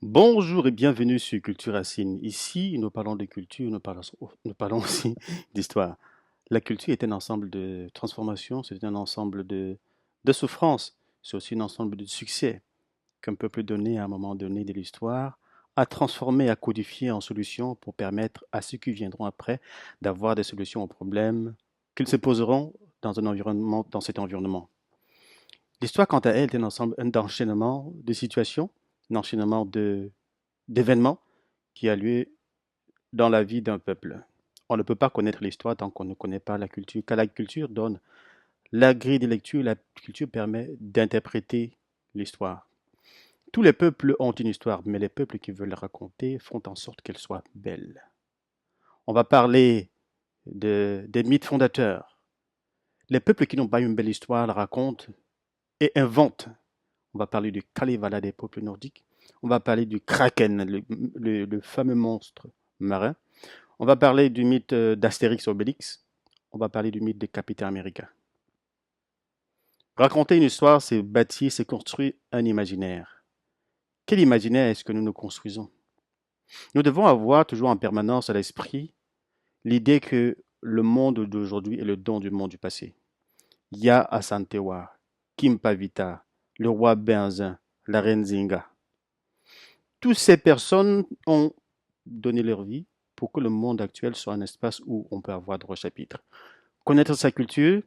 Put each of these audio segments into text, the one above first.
Bonjour et bienvenue sur Culture Racine. Ici, nous parlons de culture, nous parlons aussi d'histoire. La culture est un ensemble de transformations, c'est un ensemble de souffrances, c'est aussi un ensemble de succès qu'un peuple donné à un moment donné de l'histoire a transformé, a codifié en solutions pour permettre à ceux qui viendront après d'avoir des solutions aux problèmes qu'ils se poseront dans un environnement, dans cet environnement. L'histoire, quant à elle, est un ensemble d'enchaînements de situations, un enchaînement d'événements qui a lieu dans la vie d'un peuple. On ne peut pas connaître l'histoire tant qu'on ne connaît pas la culture, car la culture donne la grille de lecture, la culture permet d'interpréter l'histoire. Tous les peuples ont une histoire, mais les peuples qui veulent la raconter font en sorte qu'elle soit belle. On va parler des mythes fondateurs. Les peuples qui n'ont pas une belle histoire la racontent et inventent. On va parler du Kalevala des peuples nordiques. On va parler du Kraken, le fameux monstre marin. On va parler du mythe d'Astérix Obélix. On va parler du mythe des Capitaines américains. Raconter une histoire, c'est bâtir, c'est construire un imaginaire. Quel imaginaire est-ce que nous nous construisons? Nous devons avoir toujours en permanence à l'esprit l'idée que le monde d'aujourd'hui est le don du monde du passé. Ya Asantewa, Kim Pavita, le roi Benzin, la reine Zinga. Toutes ces personnes ont donné leur vie pour que le monde actuel soit un espace où on peut avoir droit au chapitre. Connaître sa culture,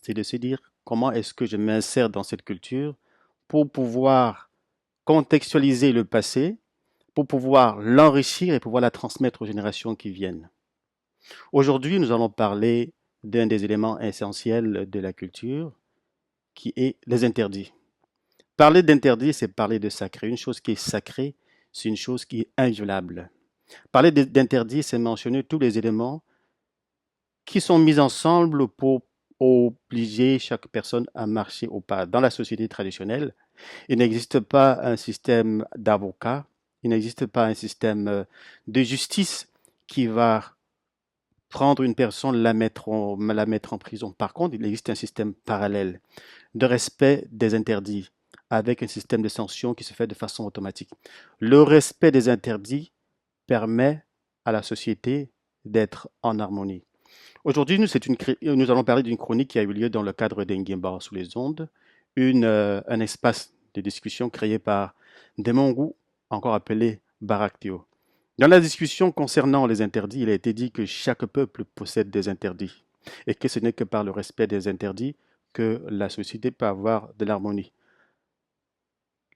c'est de se dire comment est-ce que je m'insère dans cette culture pour pouvoir contextualiser le passé, pour pouvoir l'enrichir et pouvoir la transmettre aux générations qui viennent. Aujourd'hui, nous allons parler d'un des éléments essentiels de la culture, qui est les interdits. Parler d'interdit, c'est parler de sacré. Une chose qui est sacrée, c'est une chose qui est inviolable. Parler d'interdit, c'est mentionner tous les éléments qui sont mis ensemble pour obliger chaque personne à marcher au pas. Dans la société traditionnelle, il n'existe pas un système d'avocats, il n'existe pas un système de justice qui va prendre une personne, la mettre en prison. Par contre, il existe un système parallèle de respect des interdits avec un système de sanctions qui se fait de façon automatique. Le respect des interdits permet à la société d'être en harmonie. Aujourd'hui, nous allons parler d'une chronique qui a eu lieu dans le cadre d'Enguembar sous les ondes, un espace de discussion créé par Demongu, encore appelé Baraktio. Dans la discussion concernant les interdits, il a été dit que chaque peuple possède des interdits et que ce n'est que par le respect des interdits que la société peut avoir de l'harmonie.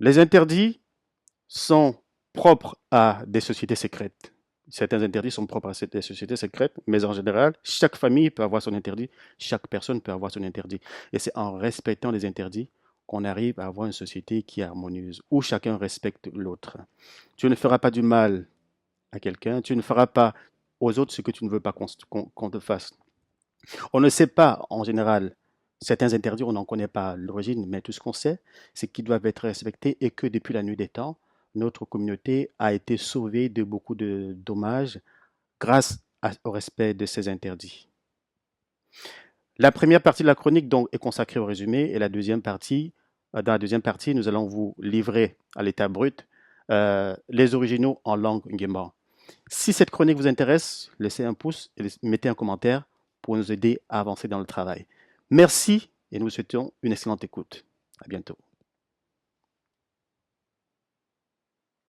Les interdits sont propres à des sociétés secrètes. Certains interdits sont propres à des sociétés secrètes, mais en général, chaque famille peut avoir son interdit, chaque personne peut avoir son interdit. Et c'est en respectant les interdits qu'on arrive à avoir une société qui est harmonieuse, où chacun respecte l'autre. Tu ne feras pas du mal à quelqu'un, tu ne feras pas aux autres ce que tu ne veux pas qu'on te fasse. On ne sait pas, en général, certains interdits, on n'en connaît pas l'origine, mais tout ce qu'on sait, c'est qu'ils doivent être respectés et que depuis la nuit des temps, notre communauté a été sauvée de beaucoup de dommages grâce au respect de ces interdits. La première partie de la chronique donc est consacrée au résumé et dans la deuxième partie, nous allons vous livrer à l'état brut les originaux en langue Nguemba. Si cette chronique vous intéresse, laissez un pouce et mettez un commentaire pour nous aider à avancer dans le travail. Merci et nous vous souhaitons une excellente écoute. À bientôt.